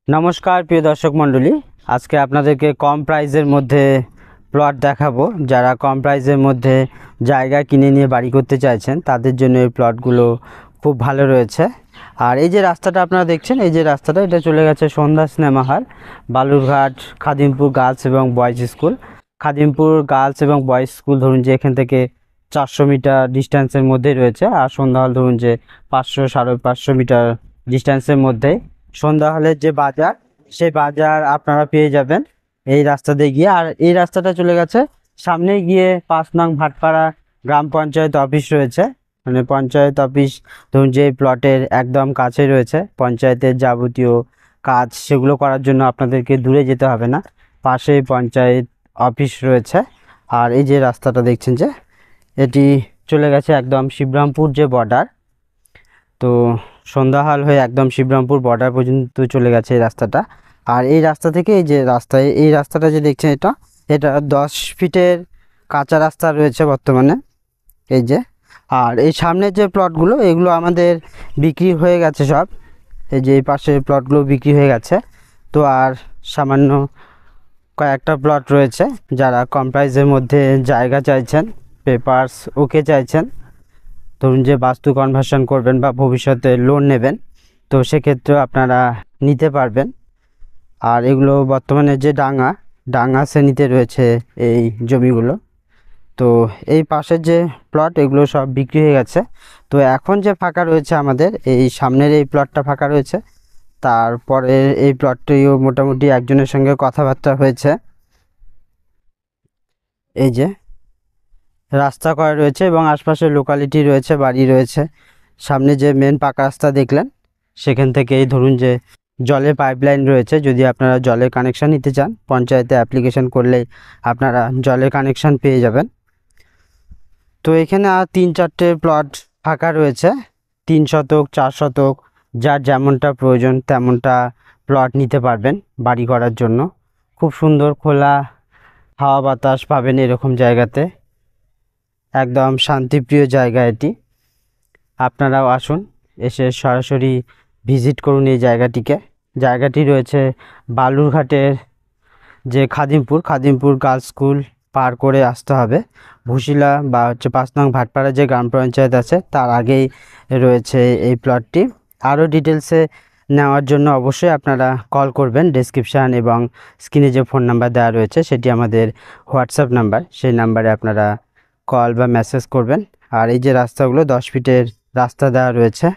নমস্কার প্রিয় দর্শক মণ্ডলী, আজকে আপনাদেরকে কম প্রাইসের মধ্যে প্লট দেখাবো। যারা কম প্রাইসের মধ্যে জায়গা কিনে নিয়ে বাড়ি করতে চাইছেন তাদের জন্য এই প্লটগুলো খুব ভালো রয়েছে। আর এই যে রাস্তাটা আপনারা দেখছেন, এই যে রাস্তাটা, এটা চলে গেছে সন্ধ্যা cinema hall, Balurghat, Khadimpur girls এবং বয়েজ স্কুল। খাদিমপুর গার্লস এবং বয়েজ স্কুল ধরুন যে এখান থেকে 400 মিটার ডিস্টেন্সের মধ্যেই রয়েছে, আর সন্ধ্যা হল ধরুন যে 500-550 মিটার ডিস্টেন্সের মধ্যেই। সন্ধ্যা হলের যে বাজার, সেই বাজার আপনারা পেয়ে যাবেন এই রাস্তা দিয়ে গিয়ে। আর এই রাস্তাটা চলে গেছে সামনে গিয়ে 5 নং ভাটপাড়া গ্রাম পঞ্চায়েত অফিস রয়েছে, মানে পঞ্চায়েত অফিস ধরুন যে প্লটের একদম কাছে রয়েছে। পঞ্চায়েতের যাবতীয় কাজ সেগুলো করার জন্য আপনাদেরকে দূরে যেতে হবে না, পাশেই পঞ্চায়েত অফিস রয়েছে। আর এই যে রাস্তাটা দেখছেন যে এটি চলে গেছে একদম শিবরামপুর যে বর্ডার, তো সন্ধ্যাহাল হয়ে একদম শিবরামপুর বর্ডার পর্যন্ত চলে গেছে এই রাস্তাটা। আর এই রাস্তা থেকে এই যে রাস্তায়, এই রাস্তাটা যে দেখছেন এটা এটা 10 ফিটের কাঁচা রাস্তা রয়েছে বর্তমানে, এই যে। আর এই সামনের যে প্লটগুলো এগুলো আমাদের বিক্রি হয়ে গেছে সব, এই যে এই পাশের প্লটগুলো বিক্রি হয়ে গেছে। তো আর সামান্য কয়েকটা প্লট রয়েছে। যারা কম প্রাইসের মধ্যে জায়গা চাইছেন, পেপারস ওকে চাইছেন, ধরুন যে বাস্তু কনভার্সন করবেন বা ভবিষ্যতে লোন নেবেন, তো সেক্ষেত্রেও আপনারা নিতে পারবেন। আর এগুলো বর্তমানে যে ডাঙা শ্রেণীতে রয়েছে এই জমিগুলো। তো এই পাশের যে প্লট এগুলো সব বিক্রি হয়ে গেছে। তো এখন যে ফাঁকা রয়েছে আমাদের এই সামনের এই প্লটটা ফাঁকা রয়েছে। তারপরে এই প্লটটিও মোটামুটি একজনের সঙ্গে কথাবার্তা হয়েছে। এই যে রাস্তা করা রয়েছে এবং আশপাশের লোকালিটি রয়েছে, বাড়ি রয়েছে। সামনে যে মেন পাকা রাস্তা দেখলেন, সেখান থেকেই ধরুন যে জলের পাইপলাইন রয়েছে। যদি আপনারা জলের কানেকশান নিতে চান, পঞ্চায়েতে অ্যাপ্লিকেশন করলেই আপনারা জলের কানেকশান পেয়ে যাবেন। তো এখানে আর 3-4টে প্লট ফাঁকা রয়েছে, 3 শতক 4 শতক, যার যেমনটা প্রয়োজন তেমনটা প্লট নিতে পারবেন বাড়ি করার জন্য। খুব সুন্দর খোলা হাওয়া বাতাস পাবেন এরকম জায়গাতে, একদম শান্তিপ্রিয় জায়গা এটি। আপনারাও আসুন, এসে সরাসরি ভিজিট করুন এই জায়গাটিকে। জায়গাটি রয়েছে বালুরঘাটের যে খাদিমপুর গার্লস স্কুল পার করে আসতে হবে। ভুশিলা বা 5 নং ভাটপাড়া যে গ্রাম পঞ্চায়েত আছে তার আগেই রয়েছে এই প্লটটি। আরও ডিটেলসে নেওয়ার জন্য অবশ্যই আপনারা কল করবেন। ডেসক্রিপশান এবং স্ক্রিনে যে ফোন নাম্বার দেওয়া রয়েছে সেটি আমাদের হোয়াটসঅ্যাপ নাম্বার, সেই নাম্বারে আপনারা কল বা মেসেজ করবেন। আর এই যে রাস্তাগুলো 10 ফিটের রাস্তা দেওয়া রয়েছে।